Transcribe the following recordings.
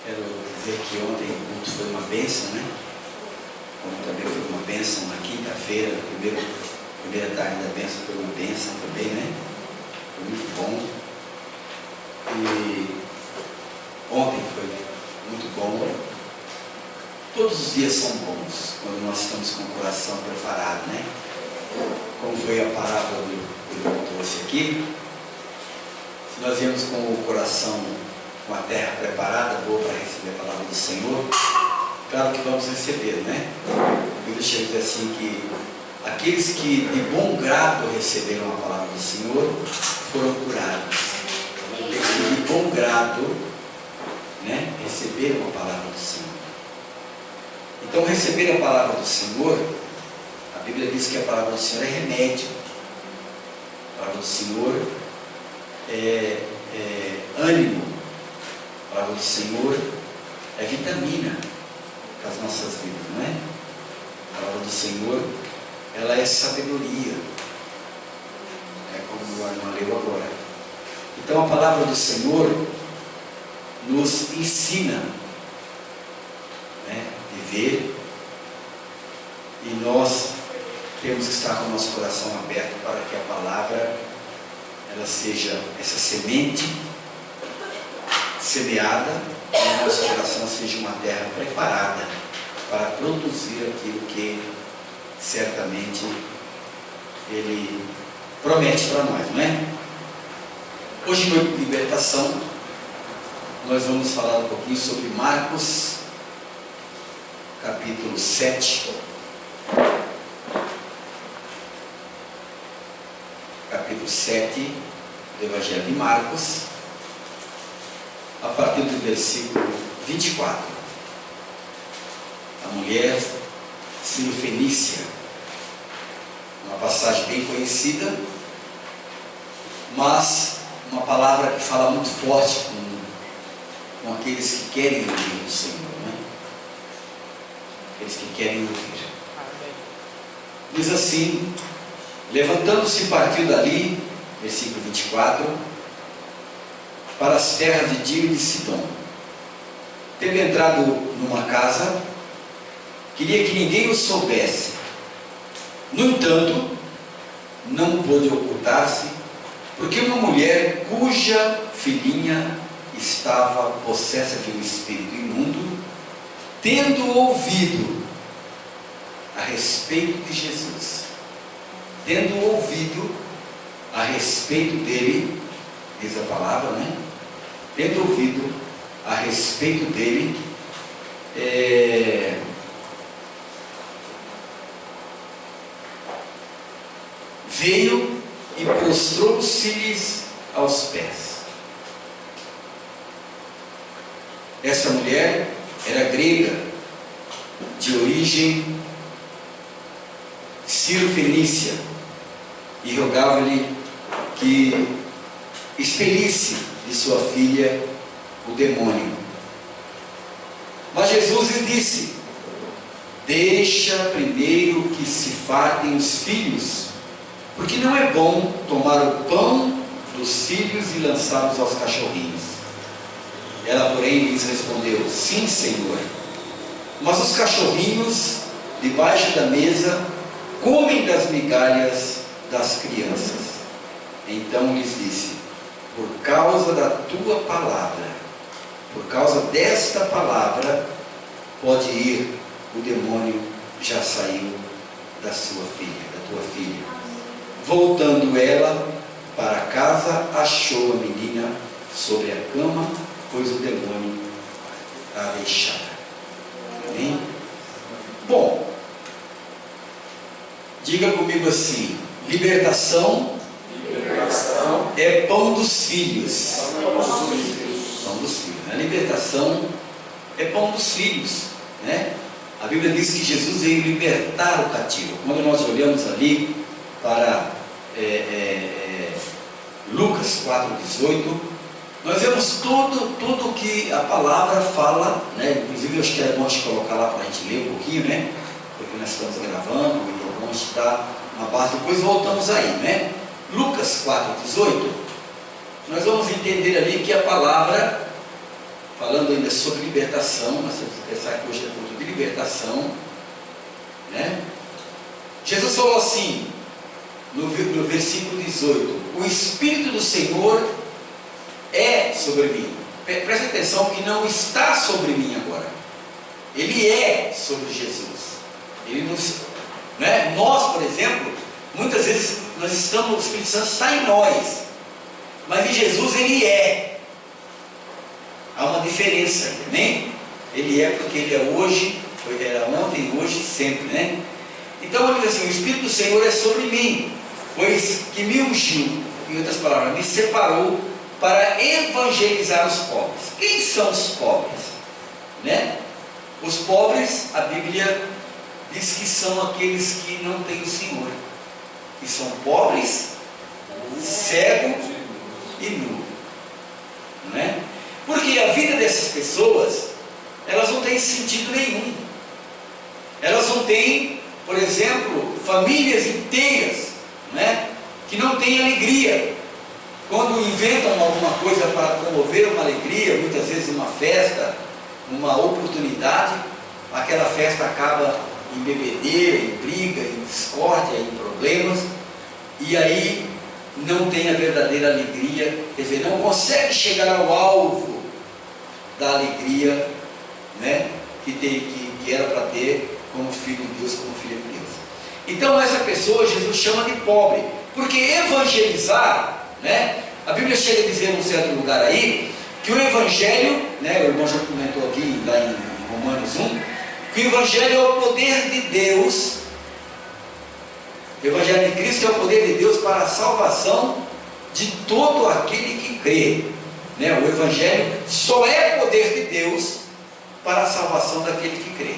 Quero dizer que ontem o culto foi uma bênção, né? Como também foi uma bênção na quinta-feira, a primeira tarde da bênção foi uma bênção também, né? Foi muito bom. E ontem foi muito bom. Todos os dias são bons quando nós estamos com o coração preparado, né? Como foi a parábola do irmão trouxe aqui, se nós viemos com o coração, com a terra preparada, boa para receber a palavra do Senhor, claro que vamos receber, né? A Bíblia chega a dizer assim que aqueles que de bom grado receberam a palavra do Senhor foram curados. Aqueles que de bom grado, né, receberam a palavra do Senhor. Então, receber a palavra do Senhor, a Bíblia diz que a palavra do Senhor é remédio. A palavra do Senhor é ânimo. A palavra do Senhor é vitamina para as nossas vidas, não é? A palavra do Senhor, ela é sabedoria. É como a irmã leu agora. Então, a palavra do Senhor nos ensina, né, a viver, e nós temos que estar com o nosso coração aberto para que a palavra ela seja essa semente semeada e o nosso coração seja uma terra preparada para produzir aquilo que certamente Ele promete para nós, não é? Hoje, noite de libertação, nós vamos falar um pouquinho sobre Marcos, capítulo 7. Capítulo 7 do Evangelho de Marcos, a partir do versículo 24. A mulher Sirofenícia, uma passagem bem conhecida, mas uma palavra que fala muito forte com aqueles que querem ouvir o Senhor, né? Aqueles que querem ouvir. Diz assim: levantando-se, partiu dali, versículo 24, para as terras de Tiro e de Sidom. Tendo entrado numa casa, queria que ninguém o soubesse. No entanto, não pôde ocultar-se, porque uma mulher cuja filhinha estava possessa de um espírito imundo, tendo ouvido a respeito de Jesus, tendo ouvido a respeito dele, diz a palavra, né? Tendo ouvido a respeito dele, veio e prostrou-se-lhes aos pés. Essa mulher era grega, de origem Sirofenícia, e rogava-lhe que expelisse de sua filha o demônio. Mas Jesus lhe disse: deixa primeiro que se fartem os filhos, porque não é bom tomar o pão dos filhos e lançá-los aos cachorrinhos. Ela, porém, lhes respondeu: sim, Senhor, mas os cachorrinhos debaixo da mesa comem das migalhas das crianças. Então lhes disse: por causa da tua palavra, por causa desta palavra, pode ir, o demônio já saiu da sua filha, da tua filha. Voltando ela para casa, achou a menina sobre a cama, pois o demônio a deixara. Amém? Bom, diga comigo assim: libertação é pão dos filhos. Pão dos filhos. A libertação é pão dos filhos, né? A Bíblia diz que Jesus veio libertar o cativo. Quando nós olhamos ali para Lucas 4,18, nós vemos tudo que a palavra fala, né? Inclusive eu acho que é bom te colocar lá para a gente ler um pouquinho, né? Porque nós estamos gravando e é bom estar na base, depois voltamos aí, né? Lucas 4,18, nós vamos entender ali que a palavra falando ainda sobre libertação. Nós temos que pensar que hoje é culto de libertação, né? Jesus falou assim, no versículo 18: o Espírito do Senhor é sobre mim. Preste atenção que não está sobre mim agora. Ele é sobre Jesus. Ele nos, né? Nós, por exemplo, muitas vezes nós estamos, o Espírito Santo está em nós, mas em Jesus ele é. Há uma diferença, né? Ele é porque ele é hoje, era ontem, hoje e sempre, né? Então ele diz assim: o Espírito do Senhor é sobre mim, pois que me ungiu, em outras palavras, me separou para evangelizar os pobres. Quem são os pobres? Né? Os pobres, a Bíblia diz que são aqueles que não têm o Senhor, que são pobres, cegos e nu, não é? Porque a vida dessas pessoas, elas não têm sentido nenhum. Elas não têm, por exemplo, famílias inteiras, né, que não têm alegria. Quando inventam alguma coisa para promover uma alegria, muitas vezes uma festa, uma oportunidade, aquela festa acaba em bebedeira, em briga, em discórdia, em problemas, e aí não tem a verdadeira alegria, quer dizer, não consegue chegar ao alvo da alegria, né, que era para ter como filho de Deus, como filho de Deus. Então essa pessoa Jesus chama de pobre, porque evangelizar, né, a Bíblia chega a dizer num certo lugar aí, que o Evangelho, né, o irmão já comentou aqui lá em Romanos 1, que o Evangelho é o poder de Deus. O Evangelho de Cristo é o poder de Deus para a salvação de todo aquele que crê, né? O Evangelho só é poder de Deus para a salvação daquele que crê.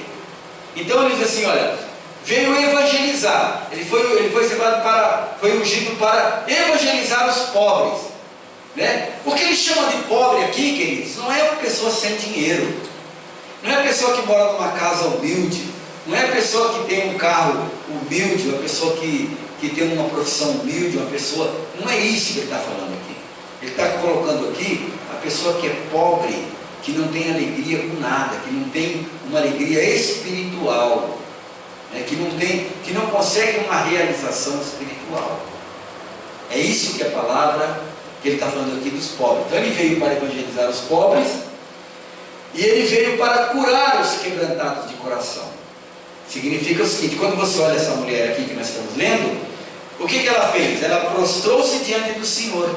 Então ele diz assim: olha, veio evangelizar, ele foi separado para, foi ungido para evangelizar os pobres, né? O que ele chama de pobre aqui, queridos, não é uma pessoa sem dinheiro, não é a pessoa que mora numa casa humilde, não é a pessoa que tem um carro humilde, uma pessoa que tem uma profissão humilde, uma pessoa, não é isso que ele está falando aqui. Ele está colocando aqui a pessoa que é pobre, que não tem alegria com nada, que não tem uma alegria espiritual, né? que não consegue uma realização espiritual. É isso que a palavra que ele está falando aqui dos pobres. Então ele veio para evangelizar os pobres, e ele veio para curar os quebrantados de coração. Significa o seguinte: quando você olha essa mulher aqui que nós estamos lendo, o que ela fez? Ela prostrou-se diante do Senhor.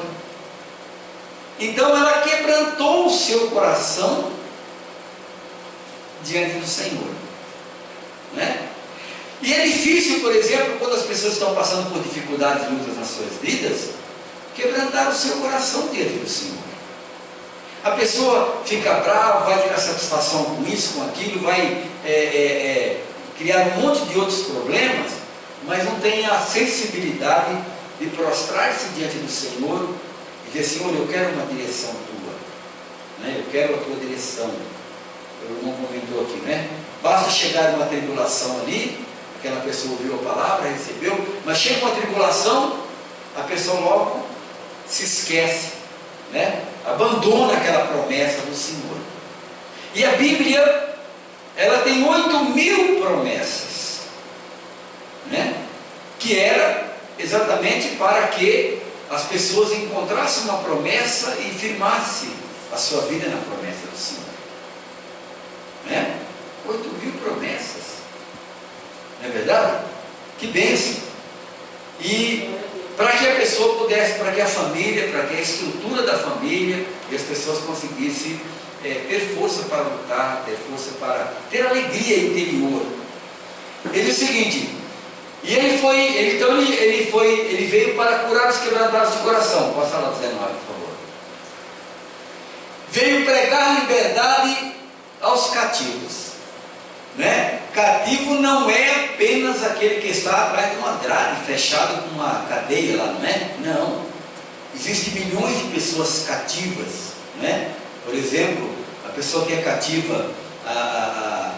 Então ela quebrantou o seu coração diante do Senhor, né? E é difícil, por exemplo, quando as pessoas estão passando por dificuldades e lutas nas suas vidas, quebrantar o seu coração diante do Senhor. A pessoa fica brava, vai tirar satisfação com isso, com aquilo, vai criar um monte de outros problemas, mas não tem a sensibilidade de prostrar-se diante do Senhor e dizer: Senhor, eu quero uma direção tua, né? Eu quero a tua direção. O irmão comentou aqui, né? Basta chegar uma tribulação ali, aquela pessoa ouviu a palavra, recebeu, mas chega uma tribulação, a pessoa logo se esquece, né? Abandona aquela promessa do Senhor. E a Bíblia, ela tem 8.000 promessas, né? Que era exatamente para que as pessoas encontrassem uma promessa e firmassem a sua vida na promessa do Senhor, né? 8.000 promessas, não é verdade? Que bênção! E para que a pessoa pudesse, para que a família, para que a estrutura da família e as pessoas conseguissem ter força para lutar, ter força para ter alegria interior. Ele diz o seguinte: e ele veio para curar os quebrantados de coração. Passa lá 19, por favor. Veio pregar liberdade aos cativos, né? Cativo não é apenas aquele que está atrás de uma grade, fechado com uma cadeia lá, não é? Não. Existem milhões de pessoas cativas, né? Por exemplo, a pessoa que é cativa a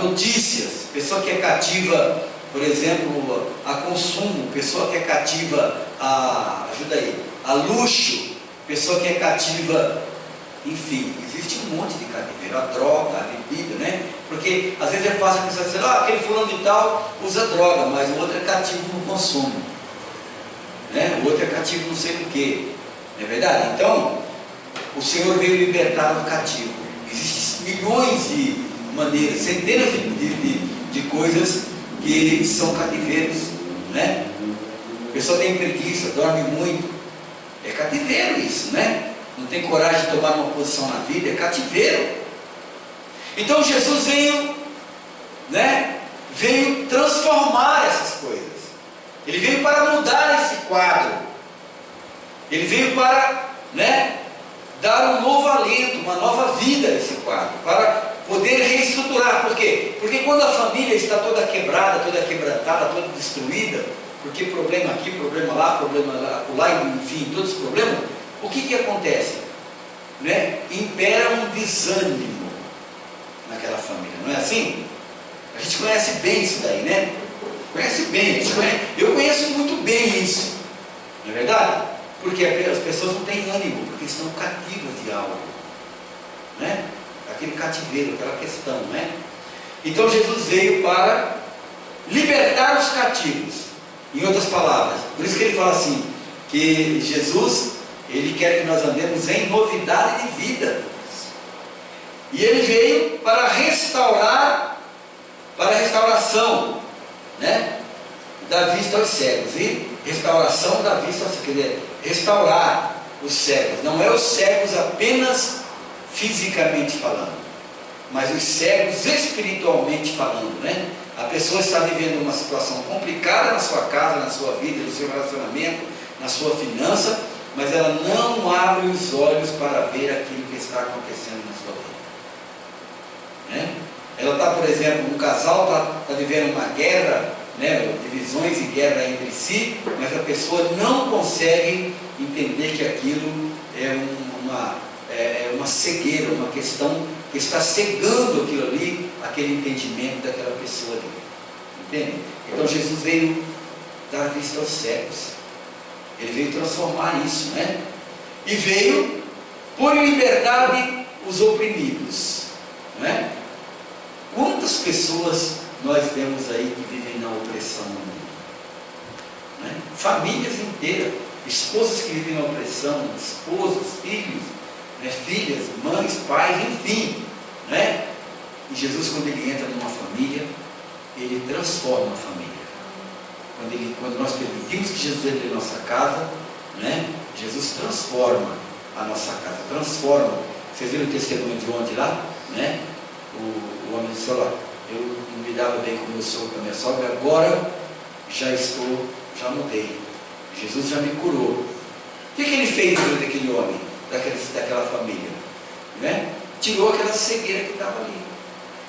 notícias, pessoa que é cativa por exemplo, a consumo, pessoa que é cativa a, ajuda aí, a luxo, pessoa que é cativa, enfim, existe um monte de cativeiro, a droga, a bebida, né? Porque às vezes é fácil a pessoa dizer, aquele fulano de tal usa droga, mas o outro é cativo no consumo, né? O outro é cativo não sei do que, não é verdade? Então, o Senhor veio libertar o cativo. Existem milhões de maneiras, centenas de coisas que são cativeiros, né? A pessoa tem preguiça, dorme muito, é cativeiro isso, né? Não tem coragem de tomar uma posição na vida, é cativeiro. Então Jesus veio, né? Veio transformar essas coisas. Ele veio para mudar esse quadro. Ele veio para, né, dar um novo alento, uma nova vida a esse quadro, para poder reestruturar. Por quê? Porque quando a família está toda quebrada, toda quebrantada, toda destruída, porque problema aqui, problema lá, enfim, todos os problemas, o que acontece? Né? Impera um desânimo naquela família, não é assim? A gente conhece bem isso daí, né? Conhece bem, eu conheço muito bem isso, não é verdade? Porque as pessoas não têm ânimo, porque estão cativas de algo, né? Aquele cativeiro, aquela questão, né? Então Jesus veio para libertar os cativos, em outras palavras. Por isso que ele fala assim, que Jesus, ele quer que nós andemos em novidade de vida. E ele veio para restaurar, para a restauração, né, da vista aos cegos. E restauração da vista aos cegos, quer dizer, restaurar os cegos. Não é os cegos apenas fisicamente falando, mas os cegos espiritualmente falando, né? A pessoa está vivendo uma situação complicada na sua casa, na sua vida, no seu relacionamento, na sua finança, mas ela não abre os olhos para ver aquilo que está acontecendo na sua vida, né? Ela está, por exemplo, um casal está vivendo uma guerra, né, divisões e guerra entre si, mas a pessoa não consegue entender que aquilo é uma cegueira, uma questão que está cegando aquilo ali, aquele entendimento daquela pessoa ali, entende? Então Jesus veio dar vista aos cegos, ele veio transformar isso, né? E veio pôr em liberdade os oprimidos, né? Quantas pessoas nós vemos aí que vivem na opressão no mundo, né? Famílias inteiras, esposas que vivem na opressão, esposos, filhos, né? Filhas, mães, pais, enfim, né? E Jesus, quando ele entra numa família, ele transforma a família. Quando nós permitimos que Jesus entre em nossa casa, né? Jesus transforma a nossa casa, transforma. Vocês viram o testemunho de ontem lá, né? O homem disse, olha, eu não me dava bem com o meu sogro, com a minha sogra, agora já mudei, Jesus já me curou. O que ele fez daquele homem, daquela família, né? Tirou aquela cegueira que estava ali,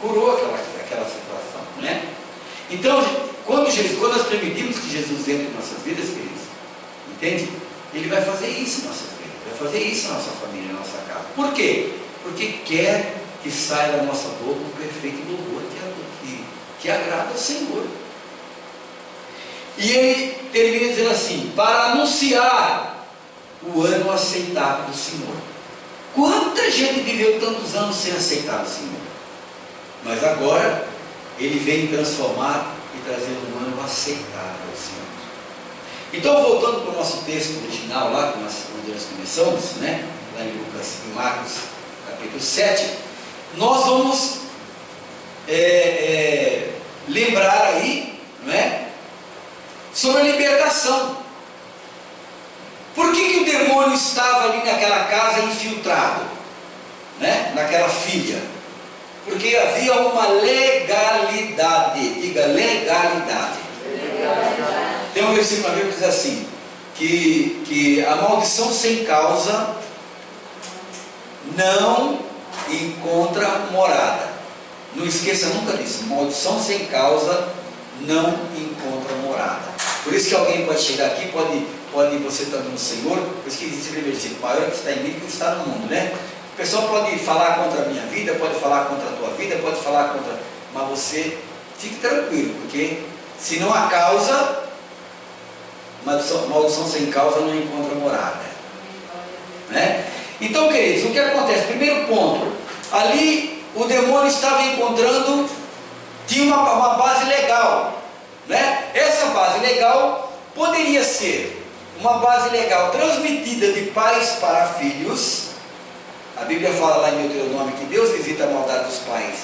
curou aquela situação, né? Então, quando nós permitimos que Jesus entre em nossas vidas, queridos, entende? Ele vai fazer isso em nossas vidas, vai fazer isso na nossa família, na nossa casa. Por quê? Porque quer que saia da nossa boca um perfeito louvor que agrada ao Senhor. E ele termina dizendo assim, para anunciar o ano aceitável do Senhor. Quanta gente viveu tantos anos sem aceitar o Senhor, mas agora ele vem transformar e trazer um ano aceitável ao Senhor. Então, voltando para o nosso texto original lá, onde nós começamos, né? Lá em Marcos capítulo 7, nós vamos lembrar aí, não é, sobre a libertação. Por que o demônio estava ali naquela casa infiltrado, né, naquela filha? Porque havia uma legalidade. Diga legalidade. Tem um versículo na Bíblia que diz assim, que a maldição sem causa não encontra morada. Não esqueça nunca disso. Maldição sem causa não encontra morada. Por isso que alguém pode chegar aqui, pode você estando no Senhor, por isso que existe aquele versículo, maior que está em mim que está no mundo, né? A pessoa pode falar contra a minha vida, pode falar contra a tua vida, pode falar contra, mas você fique tranquilo, porque Se não há causa, maldição sem causa não encontra morada, né? Então, queridos, o que acontece? Primeiro ponto, ali o demônio estava encontrando, tinha uma base legal, né? Essa base legal poderia ser uma base legal transmitida de pais para filhos. A Bíblia fala lá em Deuteronômio que Deus visita a maldade dos pais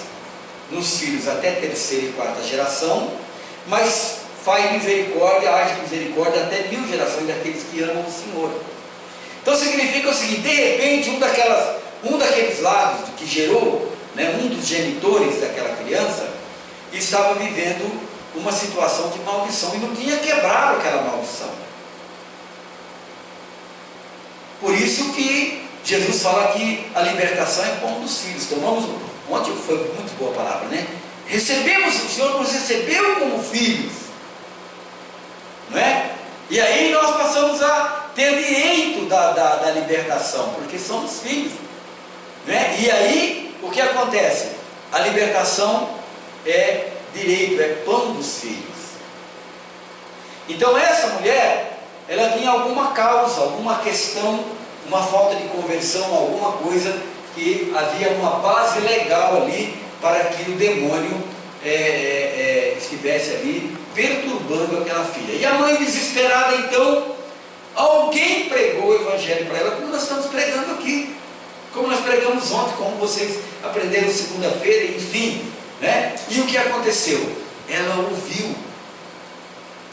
nos filhos até terceira e quarta geração, mas faz misericórdia, age de misericórdia até 1000 gerações daqueles que amam o Senhor. Então significa o seguinte: de repente um daqueles lados que gerou, né, um dos genitores daquela criança estava vivendo uma situação de maldição e não tinha quebrado aquela maldição. Por isso que Jesus fala que a libertação é pão dos filhos. Ontem foi muito boa a palavra, né? Recebemos, o Senhor nos recebeu como filhos, não é? E aí nós passamos a ter direito da libertação, porque somos filhos, né? E aí o que acontece? A libertação é direito, é pão dos filhos. Então essa mulher, ela tinha alguma causa, alguma questão, uma falta de conversão, alguma coisa que havia uma base legal ali para que o demônio estivesse ali perturbando aquela filha. E a mãe desesperada, então, alguém pregou o evangelho para ela, como nós estamos pregando aqui, como nós pregamos ontem, como vocês aprenderam segunda-feira, enfim, né? E o que aconteceu? Ela ouviu.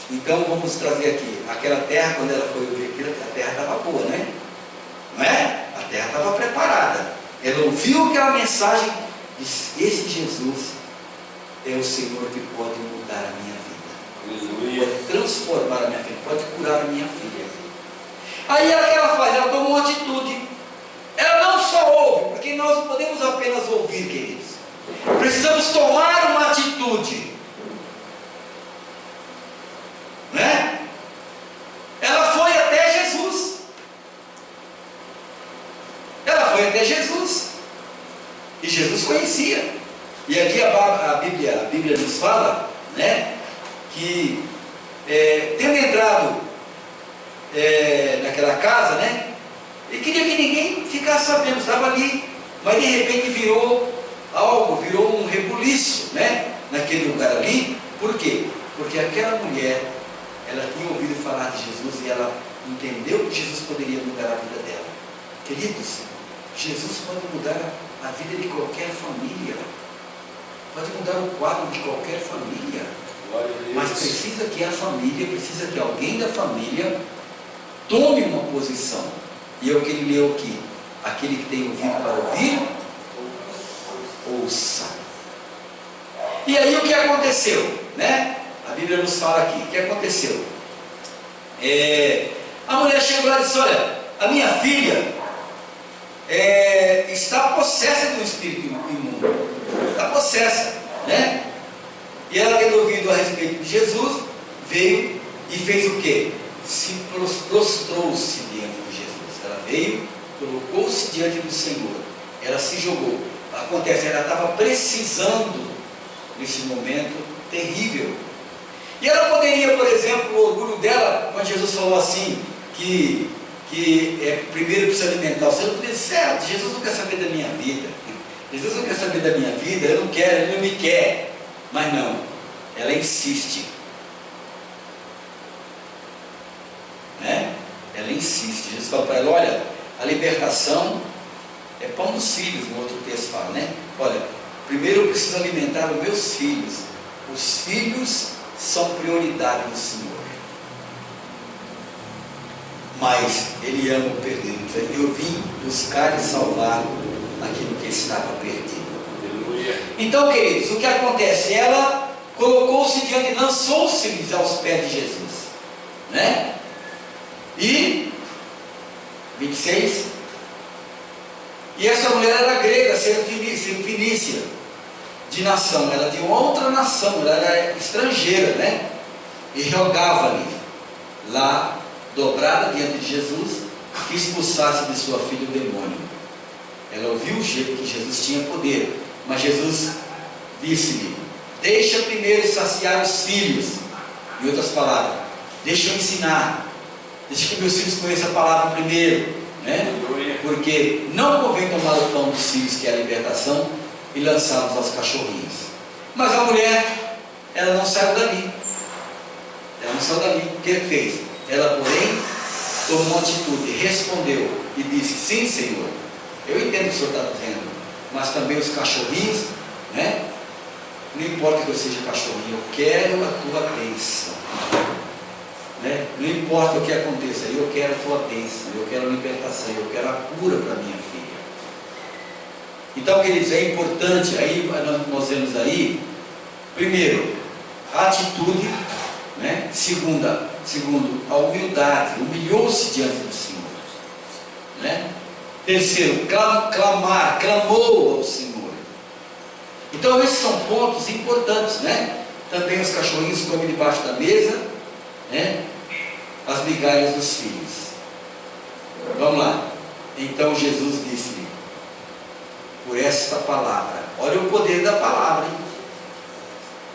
Então vamos trazer aqui, aquela terra, quando ela foi ouvir aquilo, a terra estava boa, né? Não é? A terra estava preparada. Ela ouviu aquela mensagem, disse: esse Jesus é o Senhor que pode mudar a minha vida, pode transformar a minha vida, pode curar a minha filha. Aí o que ela faz? Ela toma uma atitude. Ela não só ouve, porque nós não podemos apenas ouvir, queridos, precisamos tomar uma atitude, né? Ela foi até Jesus. Ela foi até Jesus. E Jesus conhecia. E aqui a Bíblia nos fala, né, que tendo entrado naquela casa, né, ele queria que ninguém ficasse sabendo, estava ali, mas de repente virou um rebuliço, né, naquele lugar ali. Por quê? Porque aquela mulher, ela tinha ouvido falar de Jesus e ela entendeu que Jesus poderia mudar a vida dela. Queridos, Jesus pode mudar a vida de qualquer família, pode mudar o quadro de qualquer família, mas precisa que a família, precisa que alguém da família tome uma posição. E é o que ele leu aqui: aquele que tem ouvido para ouvir, ouça. E aí o que aconteceu, né? A Bíblia nos fala aqui, o que aconteceu? A mulher chegou lá e disse: olha, a minha filha está possessa de um espírito imundo, está possessa, né? E ela, tendo ouvido a respeito de Jesus, veio e fez o quê? Se prostrou-se diante de Jesus. Ela veio, colocou-se diante do Senhor, ela se jogou. Acontece, ela estava precisando nesse momento terrível. E ela poderia, por exemplo, o orgulho dela, quando Jesus falou assim, que primeiro precisa alimentar. Você não podia dizer: Jesus não quer saber da minha vida, Jesus não quer saber da minha vida, eu não quero, ele não me quer. Mas não, ela insiste, né? Ela insiste. Jesus fala para ela: olha, a libertação é pão dos filhos. No outro texto fala, né? Olha, primeiro eu preciso alimentar os meus filhos. Os filhos são prioridade do Senhor, mas Ele ama o perdido. Eu vim buscar e salvar aquilo que estava perdido. Então, queridos, o que acontece? Ela colocou-se diante, lançou-se aos pés de Jesus, né? E 26. E essa mulher era grega, fenícia, de nação. Ela de outra nação, ela era estrangeira, né? E jogava ali, lá, dobrada diante de Jesus, que expulsasse de sua filha o demônio. Ela ouviu o jeito que Jesus tinha poder, mas Jesus disse-lhe: deixa primeiro saciar os filhos, Em outras palavras, deixa eu ensinar, deixa que meus filhos conheçam a palavra primeiro, né? Porque não convém tomar o pão dos filhos, que é a libertação, e lançá-los aos cachorrinhos. Mas a mulher, ela não saiu dali. Ela não saiu dali. O que ele fez? Ela, porém, tomou uma atitude, respondeu e disse: sim, Senhor, eu entendo o que o Senhor está dizendo, mas também os cachorrinhos, né? Não importa que eu seja cachorrinho, eu quero a tua bênção, né? Não importa o que aconteça, eu quero a tua bênção, eu quero a libertação, eu quero a cura para minha filha. Então, queridos, é importante, aí nós vemos aí, primeiro, a atitude, né? Segundo, a humildade, humilhou-se diante do Senhor, né? Terceiro, clamou ao Senhor. Então esses são pontos importantes, né? Também os cachorrinhos comem debaixo da mesa, né? As migalhas dos filhos. Vamos lá. Então Jesus disse-lhe: por esta palavra, olha o poder da palavra, hein?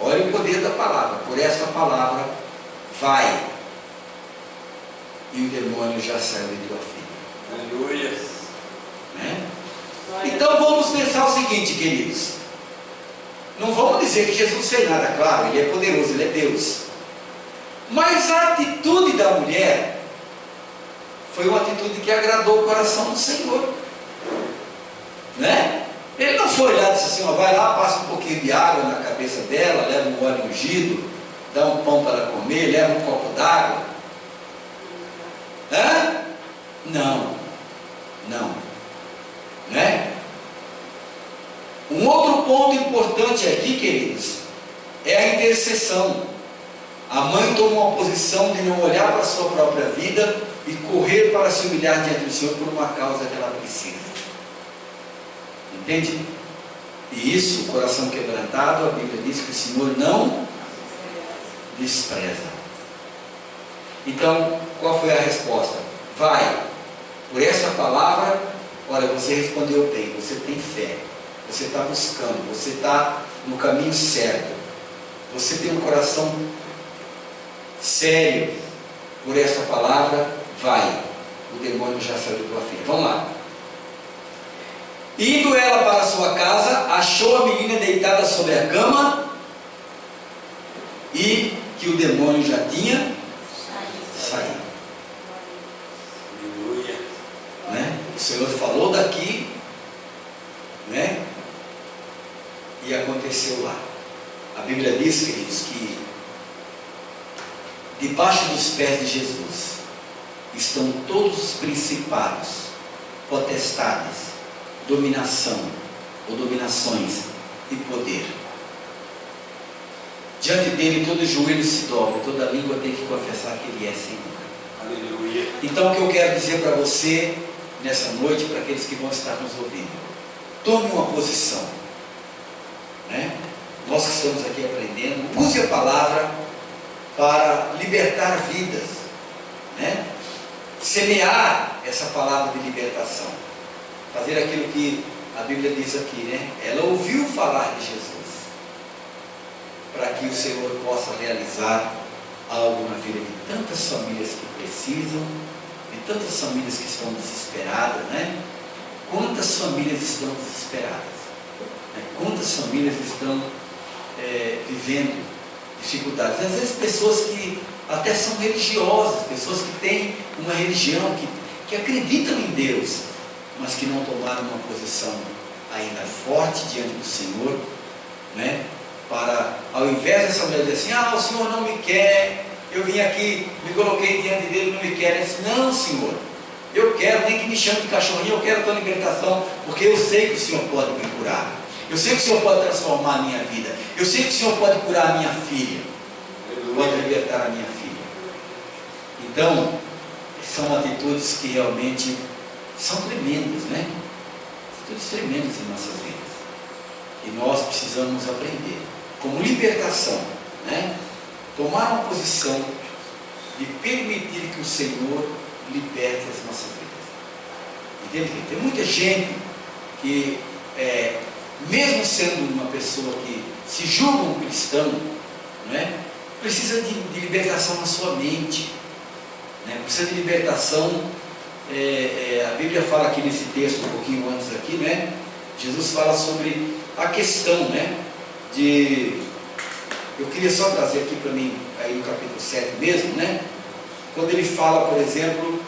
Olha o poder da palavra. Por esta palavra, vai, e o demônio já saiu de tua filha. Aleluia. Né? Então vamos pensar o seguinte, queridos. Não vamos dizer que Jesus fez nada, claro, Ele é poderoso, Ele é Deus. Mas a atitude da mulher foi uma atitude que agradou o coração do Senhor, né? Ele não foi lá e disse assim: ó, vai lá, passa um pouquinho de água na cabeça dela, leva um óleo ungido, dá um pão para ela comer, leva um copo d'água. Não, né? Um outro ponto importante aqui, queridos, é a intercessão. A mãe tomou uma posição de não olhar para a sua própria vida e correr para se humilhar diante do Senhor por uma causa que ela precisa. Entende? E isso, o coração quebrantado, a Bíblia diz que o Senhor não despreza. Então, qual foi a resposta? Vai, por essa palavra, olha, você respondeu bem, você tem fé, você está buscando, você está no caminho certo, você tem um coração sério, por essa palavra, vai, o demônio já saiu da tua filha. Vamos lá. Indo ela para a sua casa, achou a menina deitada sobre a cama, e que o demônio já tinha saído. Aleluia. Né? O Senhor falou daqui, né? E aconteceu lá. A Bíblia diz, queridos, que debaixo dos pés de Jesus estão todos os principados, potestades, dominação ou dominações e poder. Diante dele todo joelho se dobra, toda língua tem que confessar que Ele é Senhor. Aleluia. Então o que eu quero dizer para você nessa noite, para aqueles que vão estar nos ouvindo: tome uma posição, né? Nós que estamos aqui aprendendo, use a palavra para libertar vidas, né? Semear essa palavra de libertação, fazer aquilo que a Bíblia diz aqui, né? Ela ouviu falar de Jesus, para que o Senhor possa realizar algo na vida de tantas famílias que precisam, de tantas famílias que estão desesperadas, né? Quantas famílias estão desesperadas, né? Quantas famílias estão vivendo dificuldades? Às vezes pessoas que até são religiosas, pessoas que têm uma religião, que acreditam em Deus, mas que não tomaram uma posição ainda forte diante do Senhor, né? Para, ao invés dessa mulher dizer assim: o Senhor não me quer, eu vim aqui, me coloquei diante dele, não me quer. Ele disse: não, Senhor, eu quero, nem que me chame de cachorrinho, eu quero a tua libertação, porque eu sei que o Senhor pode me curar, eu sei que o Senhor pode transformar a minha vida, eu sei que o Senhor pode curar a minha filha, pode libertar a minha filha. Então, são atitudes que realmente são tremendas, né? Atitudes tremendas em nossas vidas, e nós precisamos aprender como libertação, né? Tomar uma posição de permitir que o Senhor liberte as nossas vidas. Entende? Tem muita gente que, mesmo sendo uma pessoa que se julga um cristão, né? precisa de libertação na sua mente, né? Precisa de libertação. A Bíblia fala aqui nesse texto, um pouquinho antes aqui, né? Jesus fala sobre a questão, né? Eu queria só trazer aqui para mim, aí no capítulo 7 mesmo, né? Quando ele fala, por exemplo,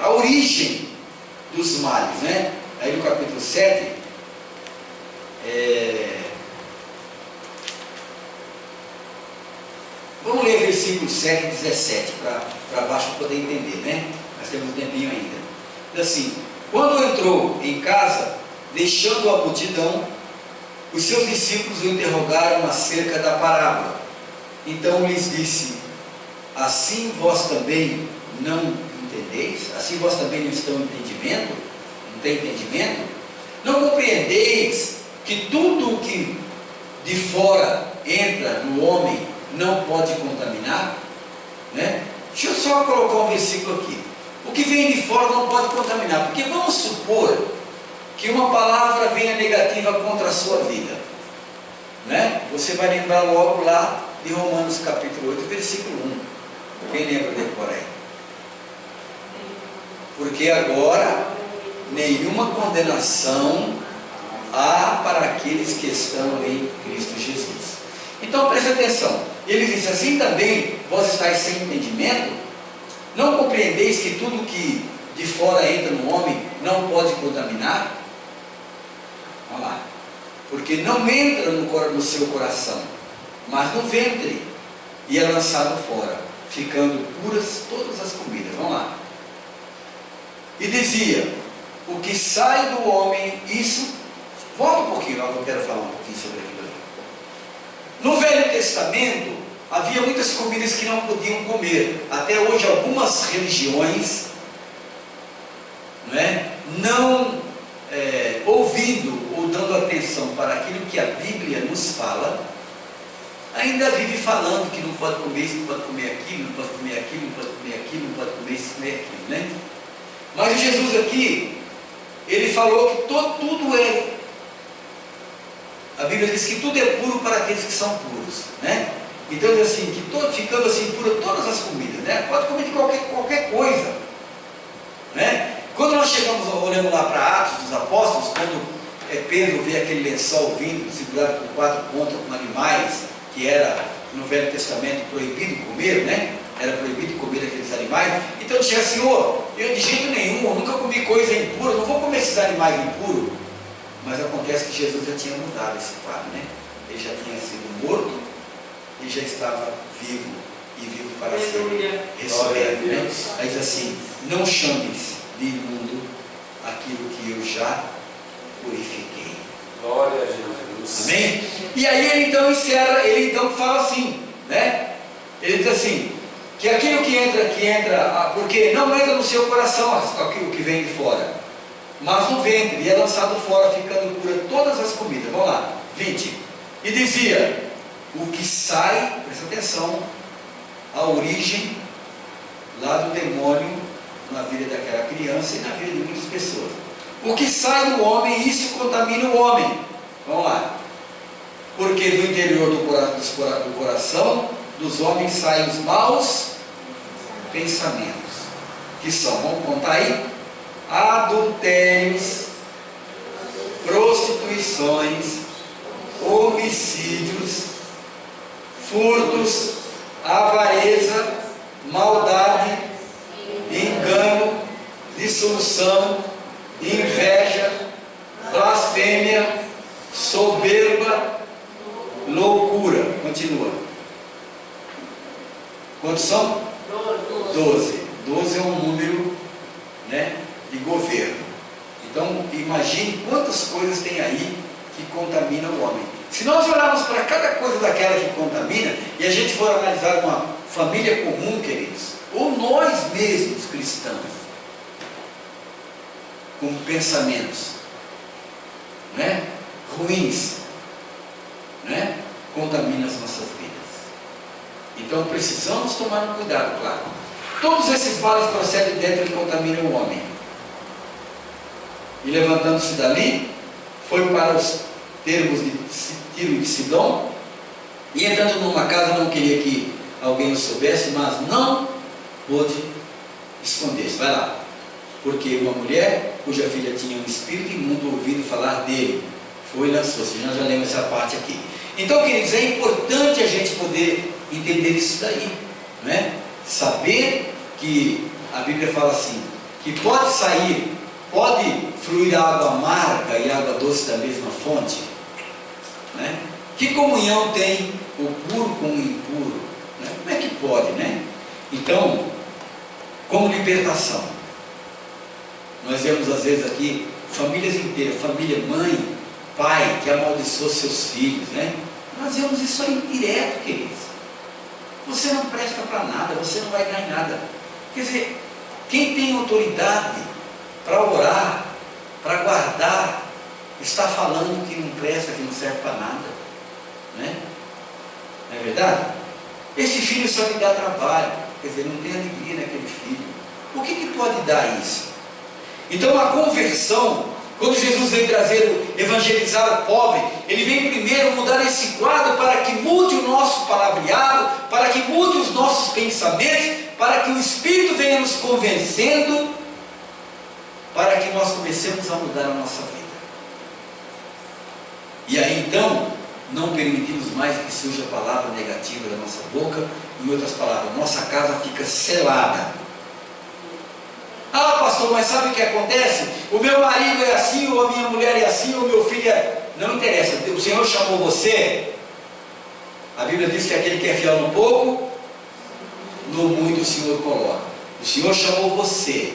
a origem dos males, né? Aí no capítulo 7, vamos ler versículo 7 e 17 para baixo para poder entender, né? Nós temos um tempinho ainda. Diz assim: quando entrou em casa, deixando a multidão, os seus discípulos o interrogaram acerca da parábola. Então lhes disse: assim vós também não entendeis? Assim vós também não estão em entendimento? Não tem entendimento? Não compreendeis que tudo o que de fora entra no homem não pode contaminar? Né? Deixa eu só colocar um versículo aqui. O que vem de fora não pode contaminar, porque vamos supor que uma palavra venha negativa contra a sua vida, né? Você vai lembrar logo lá de Romanos capítulo 8, versículo 1. Quem lembra decora aí? Porque agora nenhuma condenação há para aqueles que estão em Cristo Jesus. Então preste atenção. Ele diz assim: também vós estáis sem entendimento? Não compreendeis que tudo que de fora entra no homem não pode contaminar? Vamos lá. Porque não entra no seu coração, mas no ventre, e é lançado fora, ficando puras todas as comidas. Vamos lá. E dizia: o que sai do homem, isso... Volta um pouquinho, eu quero falar um pouquinho sobre aquilo ali. No Velho Testamento, havia muitas comidas que não podiam comer. Até hoje, algumas religiões, não ouvindo ou dando atenção para aquilo que a Bíblia nos fala, ainda vive falando que não pode comer isso, não pode comer aquilo, não pode comer aquilo, não pode comer aquilo, não pode comer isso, comer aquilo, né? Mas Jesus aqui, ele falou que tudo é... A Bíblia diz que tudo é puro para aqueles que são puros, né? Então diz assim, que ficando assim puro todas as comidas, né? Pode comer de qualquer coisa, né? Quando nós chegamos, olhando lá para Atos dos Apóstolos, quando Pedro vê aquele lençol vindo, segurado por 4 pontas com animais, que era no Velho Testamento proibido comer, né? Era proibido comer aqueles animais. Então ele chega: Senhor, eu de jeito nenhum, eu nunca comi coisa impura, não vou comer esses animais impuros. Mas acontece que Jesus já tinha mudado esse quadro, né? Ele já tinha sido morto e já estava vivo, e vivo para ser ressurreto, né? Aí diz assim: não chames de imundo aquilo que eu já purifiquei. Glória a Jesus. Amém? E aí ele então encerra, ele então fala assim, né? Ele diz assim, que aquilo que entra, porque não entra no seu coração aquilo que vem de fora, mas no ventre, e é lançado fora, ficando pura todas as comidas. Vamos lá, 20. E dizia: o que sai, presta atenção, a origem lá do demônio na vida daquela criança e na vida de muitas pessoas. O que sai do homem, isso contamina o homem. Vamos lá. Porque do interior do coração dos homens saem os maus pensamentos, que são, vamos contar aí: adultérios, prostituições, homicídios, furtos, avareza, maldade, engano, dissolução, inveja, blasfêmia, soberba, loucura. Continua. Quantos são? 12. 12 é um número, né, de governo. Então imagine quantas coisas tem aí que contaminam o homem. Se nós olharmos para cada coisa daquela que contamina, e a gente for analisar uma família comum, queridos, ou nós mesmos cristãos, com pensamentos, né, ruins, né, contamina as nossas vidas. Então precisamos tomar um cuidado, claro. Todos esses males procedem dentro e contaminam o homem. E levantando-se dali, foi para os termos de Tiro e de Sidom, E entrando numa casa, não queria que alguém o soubesse, mas não pôde esconder-se. Vai lá. Porque uma mulher cuja filha tinha um espírito imundo ouvindo falar dele, foi e lançou-se. Nós já lemos essa parte aqui. Então, queridos, é importante a gente poder entender isso daí, não é? Saber que a Bíblia fala assim, que pode fluir água amarga e água doce da mesma fonte, né? Que comunhão tem o puro com o impuro, né? Como é que pode, né? Então, como libertação, nós vemos às vezes aqui famílias inteiras, família, mãe, pai, que amaldiçoou seus filhos, né? Nós vemos isso aí direto, queridos. Você não presta para nada, você não vai ganhar nada. Quer dizer, quem tem autoridade para orar, para guardar, está falando que não presta, que não serve para nada, né? Não é verdade? Esse filho só lhe dá trabalho, quer dizer, não tem alegria naquele filho. O que pode dar isso? Então a conversão, quando Jesus veio evangelizar o pobre, ele vem primeiro mudar esse quadro para que mude o nosso palavreado, para que mude os nossos pensamentos, para que o Espírito venha nos convencendo, para que nós comecemos a mudar a nossa vida. E aí então, não permitimos mais que surja a palavra negativa da nossa boca. Em outras palavras, nossa casa fica selada. Ah, pastor, mas sabe o que acontece? O meu marido é assim, ou a minha mulher é assim, ou o meu filho é... Não interessa, o Senhor chamou você. A Bíblia diz que aquele que é fiel no pouco, no muito o Senhor coloca. O Senhor chamou você.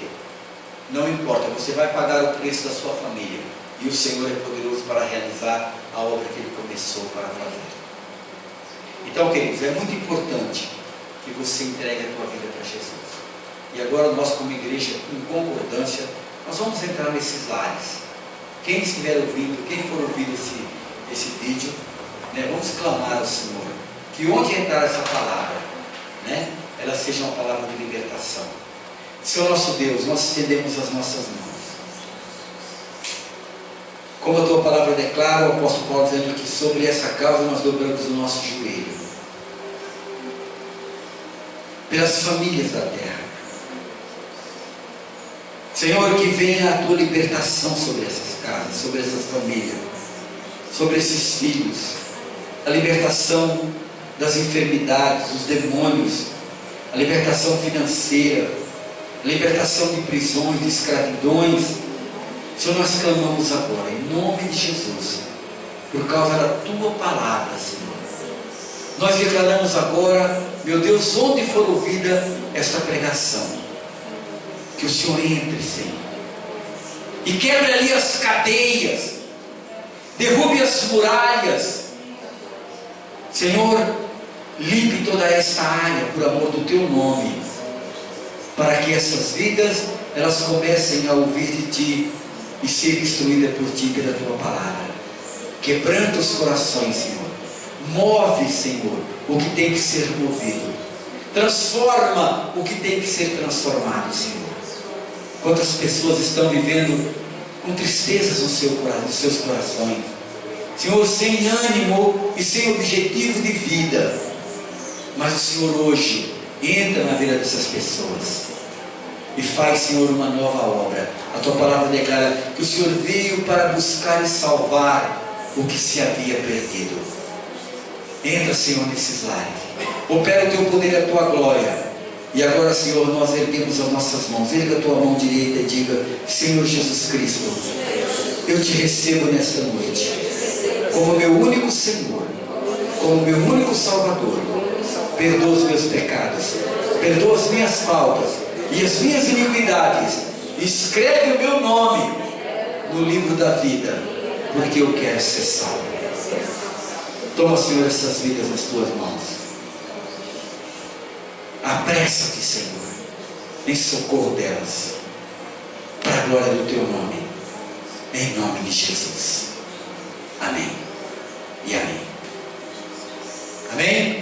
Não importa, você vai pagar o preço da sua família. E o Senhor é poderoso para realizar a obra que Ele começou para fazer. Então, queridos, é muito importante que você entregue a tua vida para Jesus. E agora nós, como igreja, em concordância, nós vamos entrar nesses lares. Quem estiver ouvindo, quem for ouvir esse vídeo, né, vamos clamar ao Senhor, que onde entrar essa palavra, né, ela seja uma palavra de libertação. Senhor nosso Deus, nós estendemos as nossas mãos. Como a tua palavra declara, o apóstolo Paulo dizendo que sobre essa causa nós dobramos o nosso joelho. Pelas famílias da terra. Senhor, que venha a tua libertação sobre essas casas, sobre essas famílias, sobre esses filhos, a libertação das enfermidades, dos demônios, a libertação financeira, a libertação de prisões, de escravidões. Senhor, nós clamamos agora, em nome de Jesus, por causa da tua palavra, Senhor. Nós declaramos agora, meu Deus, onde for ouvida esta pregação, que o Senhor entre, Senhor, e quebre ali as cadeias, derrube as muralhas, Senhor, limpe toda esta área por amor do teu nome, para que essas vidas elas comecem a ouvir de ti e ser instruídas por ti pela tua palavra. Quebranta os corações, Senhor, move, Senhor, o que tem que ser movido, transforma o que tem que ser transformado, Senhor. Quantas pessoas estão vivendo com tristezas nos seus corações, Senhor, sem ânimo e sem objetivo de vida. Mas o Senhor hoje entra na vida dessas pessoas e faz, Senhor, uma nova obra. A tua palavra declara que o Senhor veio para buscar e salvar o que se havia perdido. Entra, Senhor, nesses lares, opera o teu poder e a tua glória. E agora, Senhor, nós erguemos as nossas mãos. Erga a tua mão direita e diga: Senhor Jesus Cristo, eu te recebo nesta noite como meu único Senhor, como meu único Salvador. Perdoa os meus pecados, perdoa as minhas faltas e as minhas iniquidades. Escreve o meu nome no livro da vida, porque eu quero ser salvo. Toma, Senhor, essas vidas nas tuas mãos. Apressa-te, Senhor, em socorro delas, para a glória do teu nome, em nome de Jesus. Amém e amém. Amém.